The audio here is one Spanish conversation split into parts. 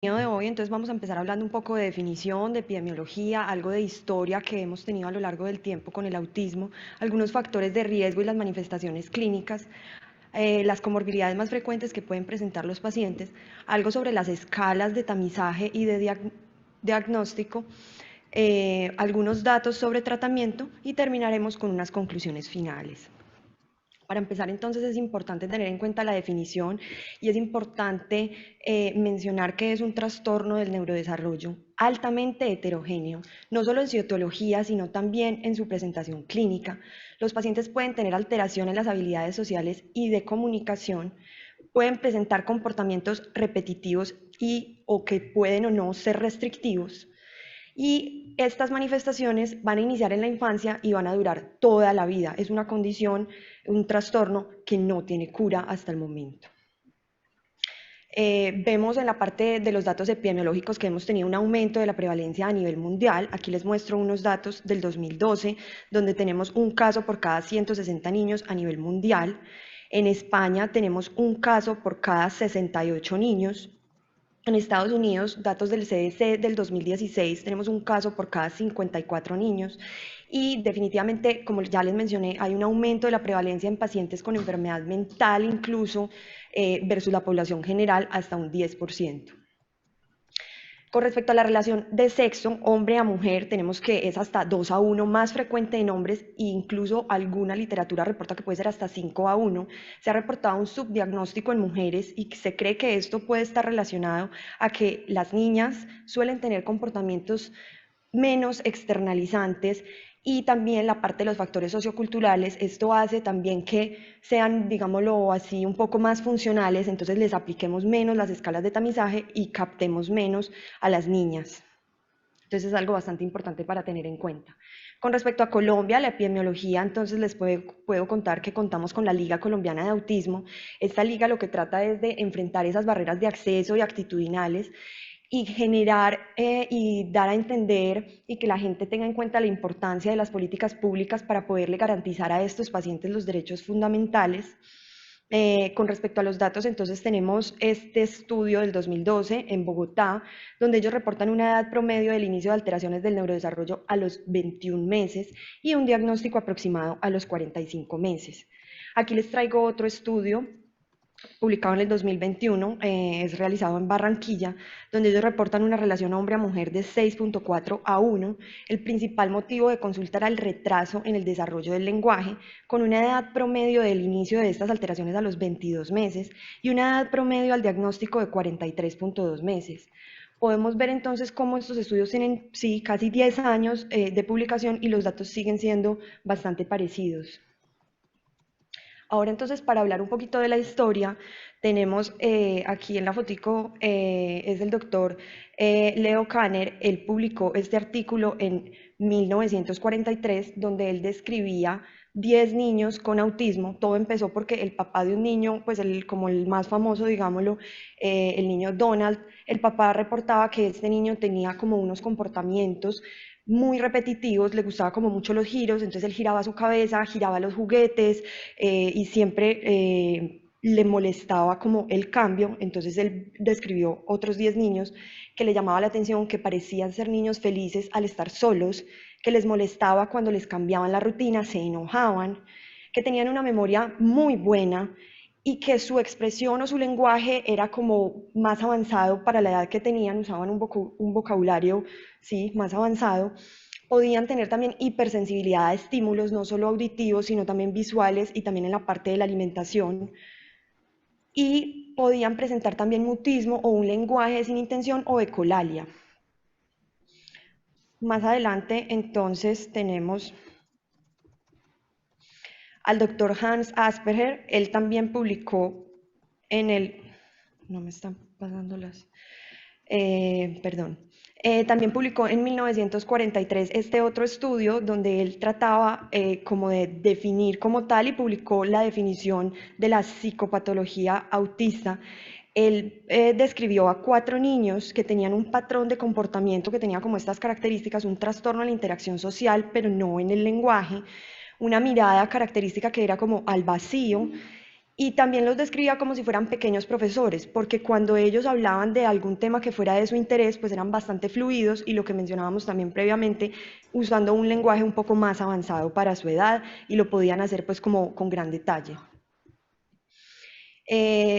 De hoy, entonces vamos a empezar hablando un poco de definición, de epidemiología, algo de historia que hemos tenido a lo largo del tiempo con el autismo, algunos factores de riesgo y las manifestaciones clínicas, las comorbilidades más frecuentes que pueden presentar los pacientes, algo sobre las escalas de tamizaje y de diagnóstico, algunos datos sobre tratamiento y terminaremos con unas conclusiones finales. Para empezar, entonces, es importante tener en cuenta la definición y es importante mencionar que es un trastorno del neurodesarrollo altamente heterogéneo, no solo en su etiología, sino también en su presentación clínica. Los pacientes pueden tener alteración en las habilidades sociales y de comunicación, pueden presentar comportamientos repetitivos y o que pueden o no ser restrictivos, y estas manifestaciones van a iniciar en la infancia y van a durar toda la vida. Es una condición, un trastorno que no tiene cura hasta el momento. Vemos en la parte de los datos epidemiológicos que hemos tenido un aumento de la prevalencia a nivel mundial. Aquí les muestro unos datos del 2012, donde tenemos un caso por cada 160 niños a nivel mundial. En España tenemos un caso por cada 68 niños. En Estados Unidos, datos del CDC del 2016, tenemos un caso por cada 54 niños y definitivamente, como ya les mencioné, hay un aumento de la prevalencia en pacientes con enfermedad mental incluso versus la población general hasta un 10%. Con respecto a la relación de sexo, hombre a mujer, tenemos que es hasta 2 a 1 más frecuente en hombres e incluso alguna literatura reporta que puede ser hasta 5 a 1. Se ha reportado un subdiagnóstico en mujeres y se cree que esto puede estar relacionado a que las niñas suelen tener comportamientos menos externalizantes y también la parte de los factores socioculturales. Esto hace también que sean, digámoslo así, un poco más funcionales, entonces les apliquemos menos las escalas de tamizaje y captemos menos a las niñas. Entonces es algo bastante importante para tener en cuenta. Con respecto a Colombia, la epidemiología, entonces les puedo contar que contamos con la Liga Colombiana de Autismo. Esta liga lo que trata es de enfrentar esas barreras de acceso y actitudinales y generar y dar a entender y que la gente tenga en cuenta la importancia de las políticas públicas para poderle garantizar a estos pacientes los derechos fundamentales. Con respecto a los datos, entonces tenemos este estudio del 2012 en Bogotá, donde ellos reportan una edad promedio del inicio de alteraciones del neurodesarrollo a los 21 meses y un diagnóstico aproximado a los 45 meses. Aquí les traigo otro estudio publicado en el 2021, es realizado en Barranquilla, donde ellos reportan una relación hombre a mujer de 6.4 a 1. El principal motivo de consulta era el retraso en el desarrollo del lenguaje, con una edad promedio del inicio de estas alteraciones a los 22 meses y una edad promedio al diagnóstico de 43.2 meses. Podemos ver entonces cómo estos estudios tienen, sí, casi 10 años de publicación y los datos siguen siendo bastante parecidos. Ahora entonces, para hablar un poquito de la historia, tenemos aquí en la fotico, es el doctor Leo Kanner. Él publicó este artículo en 1943, donde él describía 10 niños con autismo. Todo empezó porque el papá de un niño, pues como el más famoso, digámoslo, el niño Donald, el papá reportaba que este niño tenía como unos comportamientos muy repetitivos, le gustaba como mucho los giros, entonces él giraba su cabeza, giraba los juguetes y siempre le molestaba como el cambio. Entonces él describió otros 10 niños que le llamaba la atención, que parecían ser niños felices al estar solos, que les molestaba cuando les cambiaban la rutina, se enojaban, que tenían una memoria muy buena y que su expresión o su lenguaje era como más avanzado para la edad que tenían, usaban un vocabulario, sí, más avanzado. Podían tener también hipersensibilidad a estímulos, no solo auditivos, sino también visuales y también en la parte de la alimentación. Y podían presentar también mutismo o un lenguaje sin intención o ecolalia. Más adelante, entonces, tenemos al doctor Hans Asperger. Él también publicó en el... No me están pasando las... perdón. También publicó en 1943 este otro estudio donde él trataba como de definir como tal y publicó la definición de la psicopatología autista. Él describió a 4 niños que tenían un patrón de comportamiento que tenía como estas características, un trastorno en la interacción social, pero no en el lenguaje, una mirada característica que era como al vacío, Y también los describía como si fueran pequeños profesores, porque cuando ellos hablaban de algún tema que fuera de su interés, pues eran bastante fluidos y lo que mencionábamos también previamente, usando un lenguaje un poco más avanzado para su edad y lo podían hacer pues como con gran detalle.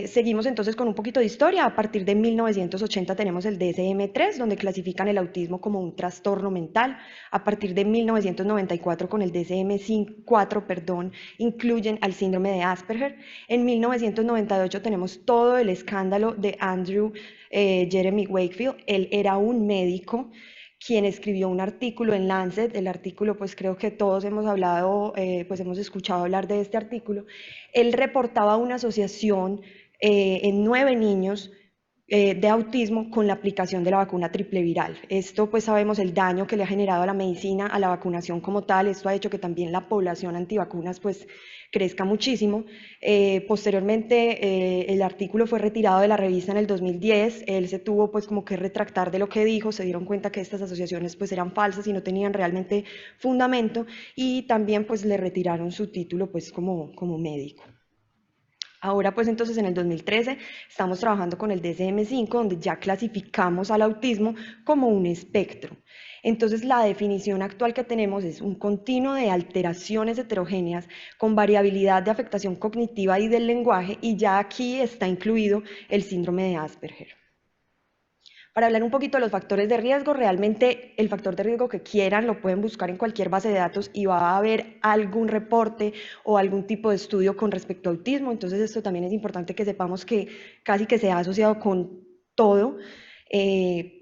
Seguimos entonces con un poquito de historia. A partir de 1980 tenemos el DSM-3, donde clasifican el autismo como un trastorno mental. A partir de 1994 con el DSM-4, perdón, incluyen al síndrome de Asperger. En 1998 tenemos todo el escándalo de Andrew Jeremy Wakefield. Él era un médico quien escribió un artículo en Lancet. El artículo, pues creo que todos hemos hablado, pues hemos escuchado hablar de este artículo. Él reportaba una asociación en 9 niños de autismo con la aplicación de la vacuna triple viral. Esto pues sabemos el daño que le ha generado a la medicina, a la vacunación como tal. Esto ha hecho que también la población antivacunas pues crezca muchísimo. Posteriormente el artículo fue retirado de la revista en el 2010. Él se tuvo pues como que retractar de lo que dijo, se dieron cuenta que estas asociaciones pues eran falsas y no tenían realmente fundamento, y también pues le retiraron su título pues como médico. Ahora pues entonces en el 2013 estamos trabajando con el DSM-5, donde ya clasificamos al autismo como un espectro. Entonces la definición actual que tenemos es un continuo de alteraciones heterogéneas con variabilidad de afectación cognitiva y del lenguaje, y ya aquí está incluido el síndrome de Asperger. Para hablar un poquito de los factores de riesgo, realmente el factor de riesgo que quieran lo pueden buscar en cualquier base de datos y va a haber algún reporte o algún tipo de estudio con respecto a autismo. Entonces esto también es importante que sepamos que casi que se ha asociado con todo.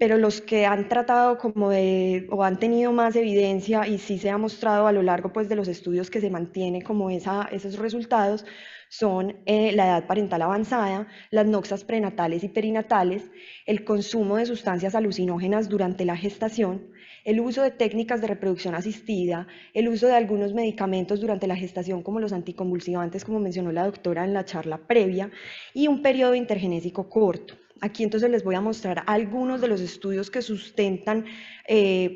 Pero los que han tratado como de, o han tenido más evidencia y sí se ha mostrado a lo largo pues de los estudios que se mantiene como esos resultados, son la edad parental avanzada, las noxas prenatales y perinatales, el consumo de sustancias alucinógenas durante la gestación, el uso de técnicas de reproducción asistida, el uso de algunos medicamentos durante la gestación como los anticonvulsivantes, como mencionó la doctora en la charla previa, y un periodo intergenésico corto. Aquí entonces les voy a mostrar algunos de los estudios que sustentan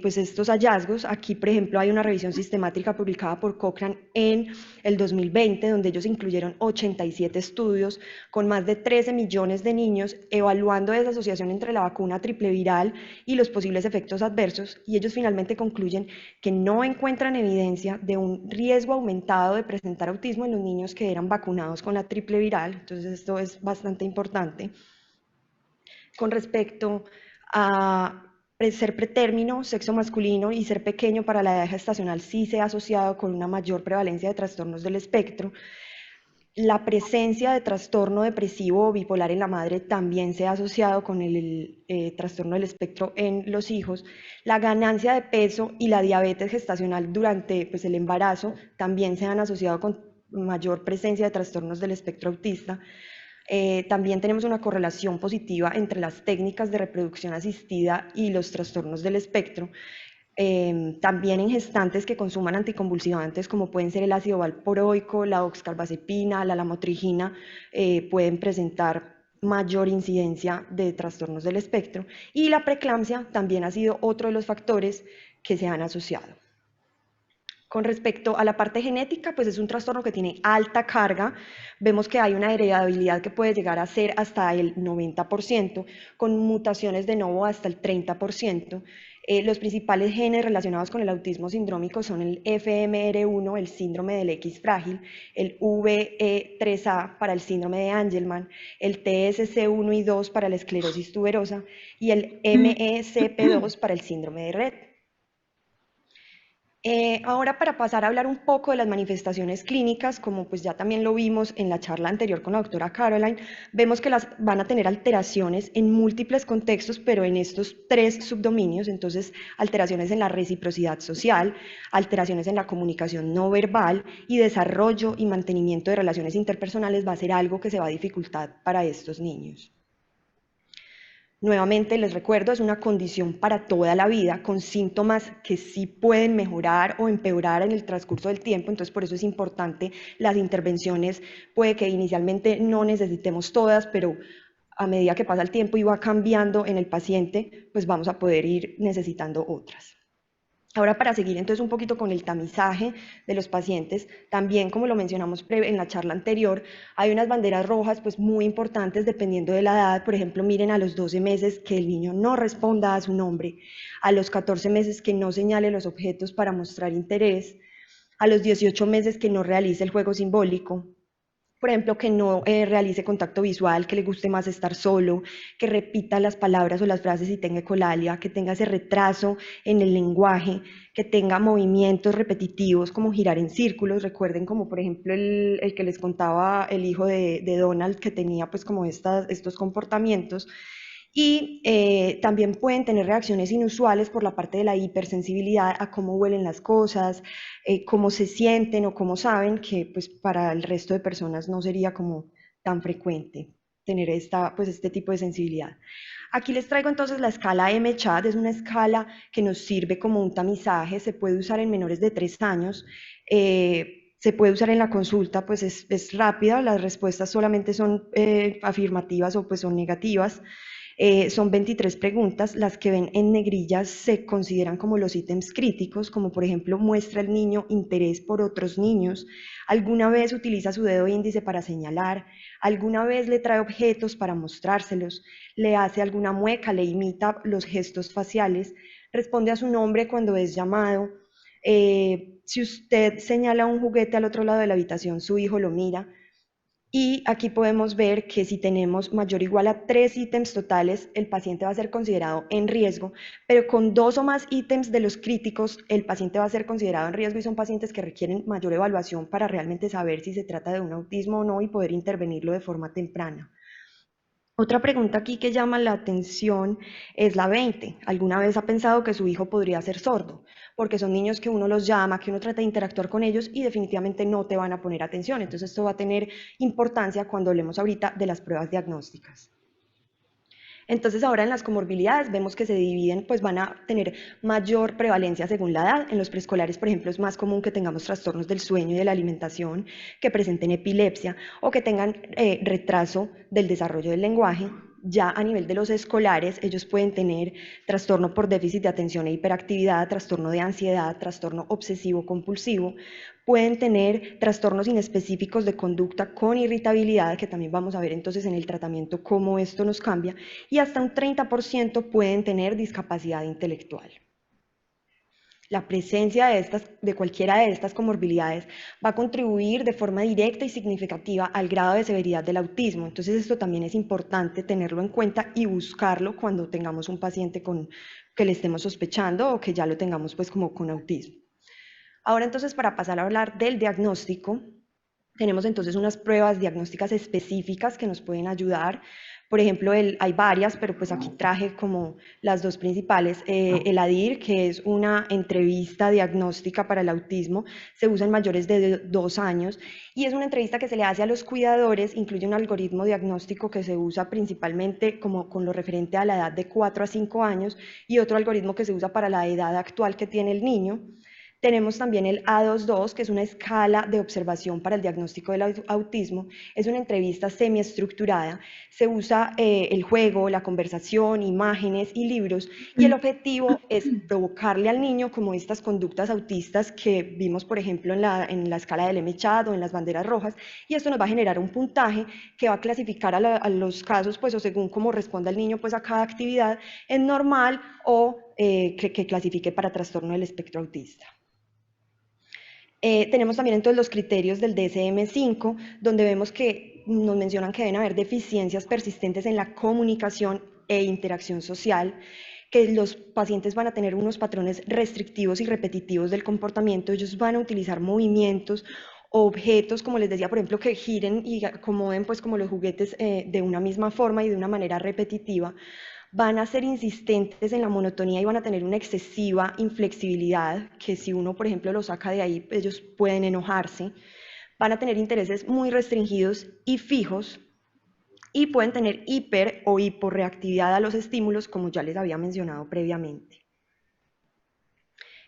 pues estos hallazgos. Aquí, por ejemplo, hay una revisión sistemática publicada por Cochrane en el 2020, donde ellos incluyeron 87 estudios con más de 13 millones de niños, evaluando esa asociación entre la vacuna triple viral y los posibles efectos adversos, y ellos finalmente concluyen que no encuentran evidencia de un riesgo aumentado de presentar autismo en los niños que eran vacunados con la triple viral. Entonces esto es bastante importante. Con respecto a ser pretérmino, sexo masculino y ser pequeño para la edad gestacional, sí se ha asociado con una mayor prevalencia de trastornos del espectro. La presencia de trastorno depresivo o bipolar en la madre también se ha asociado con el trastorno del espectro en los hijos. La ganancia de peso y la diabetes gestacional durante pues, el embarazo también se han asociado con mayor presencia de trastornos del espectro autista. También tenemos una correlación positiva entre las técnicas de reproducción asistida y los trastornos del espectro. También en gestantes que consuman anticonvulsivantes como pueden ser el ácido valproico, la oxcarbazepina, la lamotrigina, pueden presentar mayor incidencia de trastornos del espectro, y la preeclampsia también ha sido otro de los factores que se han asociado. Con respecto a la parte genética, pues es un trastorno que tiene alta carga. Vemos que hay una heredabilidad que puede llegar a ser hasta el 90%, con mutaciones de novo hasta el 30%. Los principales genes relacionados con el autismo sindrómico son el FMR1, el síndrome del X frágil, el VE3A para el síndrome de Angelman, el TSC1 y 2 para la esclerosis tuberosa y el MECP2 para el síndrome de Rett. Ahora para pasar a hablar un poco de las manifestaciones clínicas, como pues ya también lo vimos en la charla anterior con la doctora Caroline, vemos que las van a tener alteraciones en múltiples contextos, pero en estos 3 subdominios. Entonces, alteraciones en la reciprocidad social, alteraciones en la comunicación no verbal, y desarrollo y mantenimiento de relaciones interpersonales va a ser algo que se va a dificultar para estos niños. Nuevamente les recuerdo, es una condición para toda la vida, con síntomas que sí pueden mejorar o empeorar en el transcurso del tiempo. Entonces por eso es importante las intervenciones. Puede que inicialmente no necesitemos todas, pero a medida que pasa el tiempo y va cambiando en el paciente, pues vamos a poder ir necesitando otras. Ahora, para seguir entonces un poquito con el tamizaje de los pacientes, también como lo mencionamos en la charla anterior, hay unas banderas rojas pues muy importantes dependiendo de la edad. Por ejemplo, miren a los 12 meses que el niño no responda a su nombre, a los 14 meses que no señale los objetos para mostrar interés, a los 18 meses que no realice el juego simbólico, por ejemplo, que no realice contacto visual, que le guste más estar solo, que repita las palabras o las frases y tenga ecolalia, que tenga ese retraso en el lenguaje, que tenga movimientos repetitivos como girar en círculos. Recuerden como por ejemplo el que les contaba el hijo de Donald que tenía pues como estos comportamientos. Y también pueden tener reacciones inusuales por la parte de la hipersensibilidad a cómo huelen las cosas, cómo se sienten o cómo saben, que pues para el resto de personas no sería como tan frecuente tener pues, este tipo de sensibilidad. Aquí les traigo entonces la escala M-CHAT, es una escala que nos sirve como un tamizaje, se puede usar en menores de 3 años, se puede usar en la consulta, pues es rápida, las respuestas solamente son afirmativas o pues son negativas. Son 23 preguntas, las que ven en negrillas se consideran como los ítems críticos, como por ejemplo, muestra el niño interés por otros niños, alguna vez utiliza su dedo índice para señalar, alguna vez le trae objetos para mostrárselos, le hace alguna mueca, le imita los gestos faciales, responde a su nombre cuando es llamado. Si usted señala un juguete al otro lado de la habitación, su hijo lo mira. Y aquí podemos ver que si tenemos mayor o igual a 3 ítems totales, el paciente va a ser considerado en riesgo, pero con 2 o más ítems de los críticos, el paciente va a ser considerado en riesgo y son pacientes que requieren mayor evaluación para realmente saber si se trata de un autismo o no y poder intervenirlo de forma temprana. Otra pregunta aquí que llama la atención es la 20. ¿Alguna vez ha pensado que su hijo podría ser sordo? Porque son niños que uno los llama, que uno trata de interactuar con ellos y definitivamente no te van a poner atención. Entonces esto va a tener importancia cuando hablemos ahorita de las pruebas diagnósticas. Entonces ahora en las comorbilidades vemos que se dividen, pues van a tener mayor prevalencia según la edad. En los preescolares, por ejemplo, es más común que tengamos trastornos del sueño y de la alimentación, que presenten epilepsia o que tengan retraso del desarrollo del lenguaje. Ya a nivel de los escolares, ellos pueden tener trastorno por déficit de atención e hiperactividad, trastorno de ansiedad, trastorno obsesivo compulsivo, pueden tener trastornos inespecíficos de conducta con irritabilidad, que también vamos a ver entonces en el tratamiento cómo esto nos cambia, y hasta un 30% pueden tener discapacidad intelectual. La presencia de cualquiera de estas comorbilidades va a contribuir de forma directa y significativa al grado de severidad del autismo. Entonces esto también es importante tenerlo en cuenta y buscarlo cuando tengamos un paciente que le estemos sospechando o que ya lo tengamos pues como con autismo. Ahora entonces, para pasar a hablar del diagnóstico, tenemos entonces unas pruebas diagnósticas específicas que nos pueden ayudar. Por ejemplo, hay varias, pero pues aquí traje como las dos principales. El ADIR, que es una entrevista diagnóstica para el autismo, se usa en mayores de 2 años y es una entrevista que se le hace a los cuidadores, incluye un algoritmo diagnóstico que se usa principalmente como con lo referente a la edad de 4 a 5 años y otro algoritmo que se usa para la edad actual que tiene el niño. Tenemos también el A22, que es una escala de observación para el diagnóstico del autismo. Es una entrevista semiestructurada. Se usa el juego, la conversación, imágenes y libros. Y el objetivo es provocarle al niño como estas conductas autistas que vimos, por ejemplo, en la escala del M-CHAT o en las banderas rojas. Y esto nos va a generar un puntaje que va a clasificar a los casos, pues, o según cómo responda el niño pues, a cada actividad, en normal o que clasifique para trastorno del espectro autista. Tenemos también entonces los criterios del DSM-5, donde vemos que nos mencionan que deben haber deficiencias persistentes en la comunicación e interacción social, que los pacientes van a tener unos patrones restrictivos y repetitivos del comportamiento, ellos van a utilizar movimientos, objetos, como les decía, por ejemplo, que giren y acomoden pues como los juguetes de una misma forma y de una manera repetitiva, van a ser insistentes en la monotonía y van a tener una excesiva inflexibilidad, que si uno, por ejemplo, lo saca de ahí, ellos pueden enojarse, van a tener intereses muy restringidos y fijos, y pueden tener hiper o hiporreactividad a los estímulos, como ya les había mencionado previamente.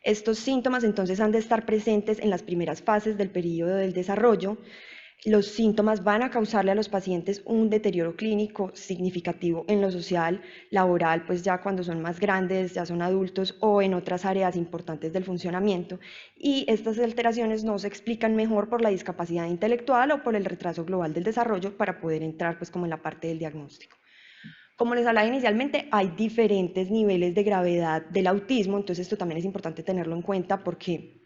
Estos síntomas entonces han de estar presentes en las primeras fases del periodo del desarrollo. Los síntomas van a causarle a los pacientes un deterioro clínico significativo en lo social, laboral, pues ya cuando son más grandes, ya son adultos o en otras áreas importantes del funcionamiento. Y estas alteraciones no se explican mejor por la discapacidad intelectual o por el retraso global del desarrollo para poder entrar pues como en la parte del diagnóstico. Como les hablaba inicialmente, hay diferentes niveles de gravedad del autismo, entonces esto también es importante tenerlo en cuenta porque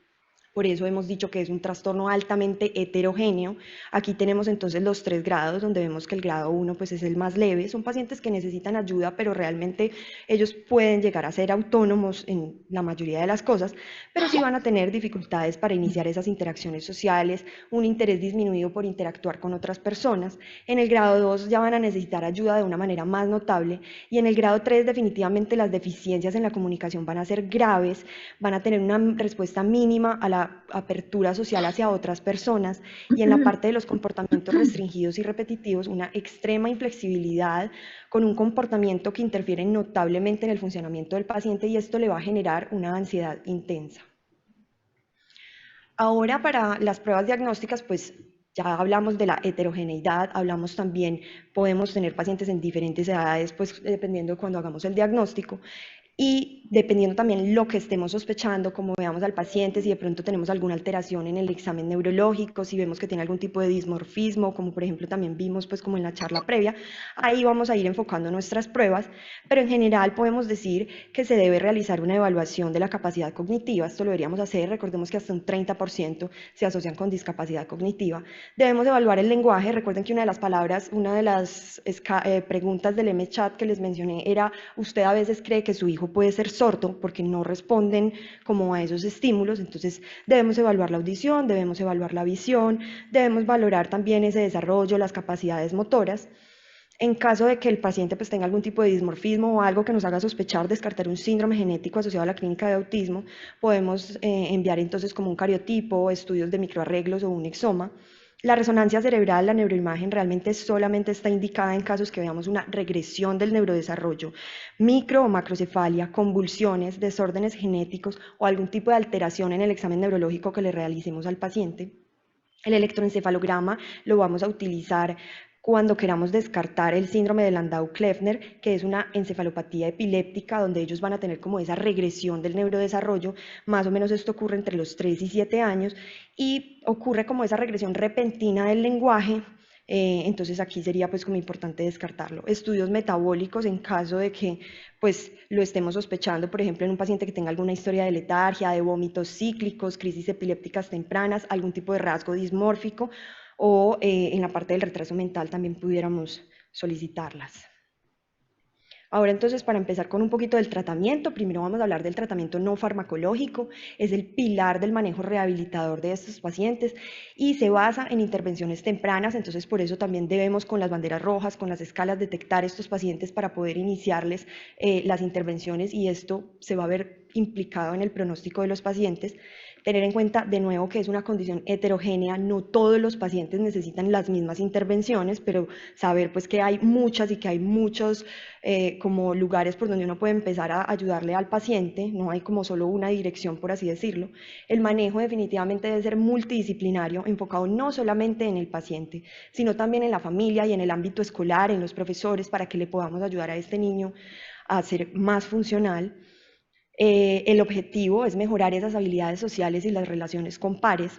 por eso hemos dicho que es un trastorno altamente heterogéneo. Aquí tenemos entonces los 3 grados, donde vemos que el grado 1 pues, es el más leve. Son pacientes que necesitan ayuda, pero realmente ellos pueden llegar a ser autónomos en la mayoría de las cosas, pero sí van a tener dificultades para iniciar esas interacciones sociales, un interés disminuido por interactuar con otras personas. En el grado 2 ya van a necesitar ayuda de una manera más notable y en el grado 3 definitivamente las deficiencias en la comunicación van a ser graves, van a tener una respuesta mínima a la apertura social hacia otras personas y en la parte de los comportamientos restringidos y repetitivos una extrema inflexibilidad con un comportamiento que interfiere notablemente en el funcionamiento del paciente y esto le va a generar una ansiedad intensa. Ahora para las pruebas diagnósticas, pues ya hablamos de la heterogeneidad, hablamos también, podemos tener pacientes en diferentes edades, pues dependiendo de cuando hagamos el diagnóstico. Y dependiendo también lo que estemos sospechando, como veamos al paciente, si de pronto tenemos alguna alteración en el examen neurológico, si vemos que tiene algún tipo de dismorfismo, como por ejemplo también vimos pues como en la charla previa, ahí vamos a ir enfocando nuestras pruebas, pero en general podemos decir que se debe realizar una evaluación de la capacidad cognitiva, esto lo deberíamos hacer, recordemos que hasta un 30% se asocian con discapacidad cognitiva. Debemos evaluar el lenguaje, recuerden que una de las palabras, una de las preguntas del MChat que les mencioné era, usted a veces cree que su hijo puede ser sordo porque no responden como a esos estímulos, entonces debemos evaluar la audición, debemos evaluar la visión, debemos valorar también ese desarrollo, las capacidades motoras. En caso de que el paciente pues, tenga algún tipo de dismorfismo o algo que nos haga sospechar, descartar un síndrome genético asociado a la clínica de autismo, podemos enviar entonces como un cariotipo, estudios de microarreglos o un exoma. La resonancia cerebral, la neuroimagen, realmente solamente está indicada en casos que veamos una regresión del neurodesarrollo, micro o macrocefalia, convulsiones, desórdenes genéticos o algún tipo de alteración en el examen neurológico que le realicemos al paciente. El electroencefalograma lo vamos a utilizar cuando queramos descartar el síndrome de Landau-Kleffner, que es una encefalopatía epiléptica donde ellos van a tener como esa regresión del neurodesarrollo, más o menos esto ocurre entre los 3 y 7 años, y ocurre como esa regresión repentina del lenguaje, entonces aquí sería pues como importante descartarlo. Estudios metabólicos en caso de que pues lo estemos sospechando, por ejemplo, en un paciente que tenga alguna historia de letargia, de vómitos cíclicos, crisis epilépticas tempranas, algún tipo de rasgo dismórfico o en la parte del retraso mental también pudiéramos solicitarlas. Ahora entonces, para empezar con un poquito del tratamiento, primero vamos a hablar del tratamiento no farmacológico, es el pilar del manejo rehabilitador de estos pacientes y se basa en intervenciones tempranas, entonces por eso también debemos con las banderas rojas, con las escalas, detectar estos pacientes para poder iniciarles las intervenciones y esto se va a ver implicado en el pronóstico de los pacientes. Tener en cuenta de nuevo que es una condición heterogénea, no todos los pacientes necesitan las mismas intervenciones, pero saber pues que hay muchas y que hay muchos como lugares por donde uno puede empezar a ayudarle al paciente, no hay como solo una dirección por así decirlo. El manejo definitivamente debe ser multidisciplinario, enfocado no solamente en el paciente, sino también en la familia y en el ámbito escolar, en los profesores, para que le podamos ayudar a este niño a ser más funcional. El objetivo es mejorar esas habilidades sociales y las relaciones con pares.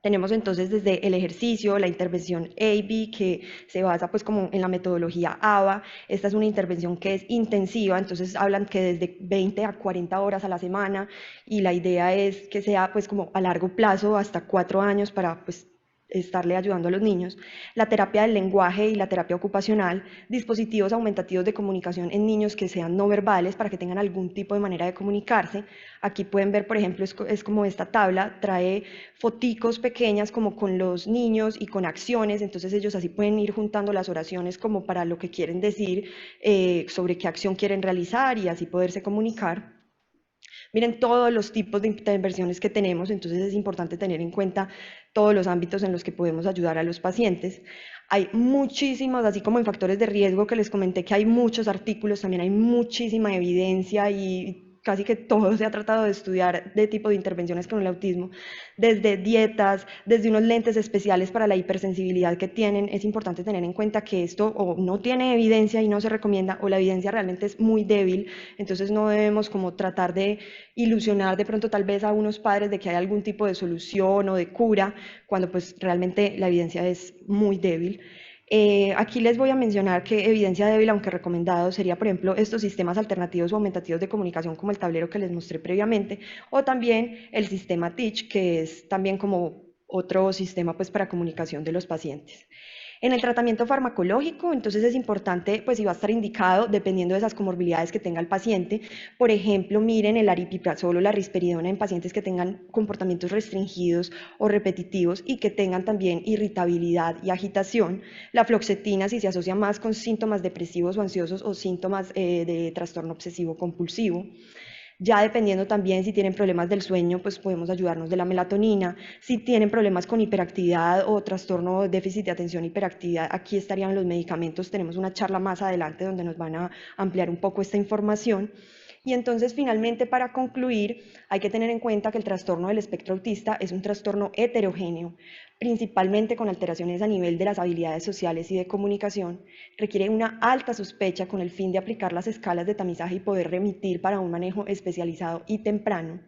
Tenemos entonces desde el ejercicio, la intervención AB, que se basa pues como en la metodología ABA. Esta es una intervención que es intensiva, entonces hablan que desde 20 a 40 horas a la semana y la idea es que sea pues como a largo plazo, hasta 4 años para pues estarle ayudando a los niños, la terapia del lenguaje y la terapia ocupacional, dispositivos aumentativos de comunicación en niños que sean no verbales para que tengan algún tipo de manera de comunicarse. Aquí pueden ver, por ejemplo, es como esta tabla, trae foticos pequeñas como con los niños y con acciones, entonces ellos así pueden ir juntando las oraciones como para lo que quieren decir, sobre qué acción quieren realizar y así poderse comunicar. Miren todos los tipos de intervenciones que tenemos, entonces es importante tener en cuenta todos los ámbitos en los que podemos ayudar a los pacientes. Hay muchísimos, así como en factores de riesgo que les comenté que hay muchos artículos, también hay muchísima evidencia y casi que todo se ha tratado de estudiar de tipo de intervenciones con el autismo, desde dietas, desde unos lentes especiales para la hipersensibilidad que tienen. Es importante tener en cuenta que esto o no tiene evidencia y no se recomienda, o la evidencia realmente es muy débil, entonces no debemos como tratar de ilusionar de pronto tal vez a unos padres de que hay algún tipo de solución o de cura, cuando pues realmente la evidencia es muy débil. Aquí les voy a mencionar que evidencia débil, aunque recomendado, sería, por ejemplo, estos sistemas alternativos o aumentativos de comunicación como el tablero que les mostré previamente, o también el sistema Teach, que es también como otro sistema pues, para comunicación de los pacientes. En el tratamiento farmacológico, entonces es importante, pues si va a estar indicado dependiendo de esas comorbilidades que tenga el paciente. Por ejemplo, miren el aripiprazol o la risperidona en pacientes que tengan comportamientos restringidos o repetitivos y que tengan también irritabilidad y agitación. La fluoxetina si se asocia más con síntomas depresivos o ansiosos o síntomas de trastorno obsesivo compulsivo. Ya dependiendo también si tienen problemas del sueño, pues podemos ayudarnos de la melatonina. Si tienen problemas con hiperactividad o trastorno de déficit de atención hiperactividad, aquí estarían los medicamentos. Tenemos una charla más adelante donde nos van a ampliar un poco esta información. Y entonces, finalmente, para concluir, hay que tener en cuenta que el trastorno del espectro autista es un trastorno heterogéneo, principalmente con alteraciones a nivel de las habilidades sociales y de comunicación. Requiere una alta sospecha con el fin de aplicar las escalas de tamizaje y poder remitir para un manejo especializado y temprano.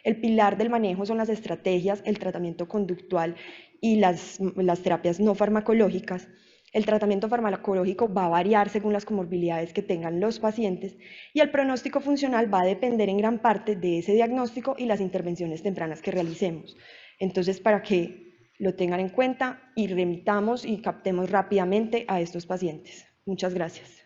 El pilar del manejo son las estrategias, el tratamiento conductual y las terapias no farmacológicas. El tratamiento farmacológico va a variar según las comorbilidades que tengan los pacientes y el pronóstico funcional va a depender en gran parte de ese diagnóstico y las intervenciones tempranas que realicemos. Entonces, para que lo tengan en cuenta y remitamos y captemos rápidamente a estos pacientes. Muchas gracias.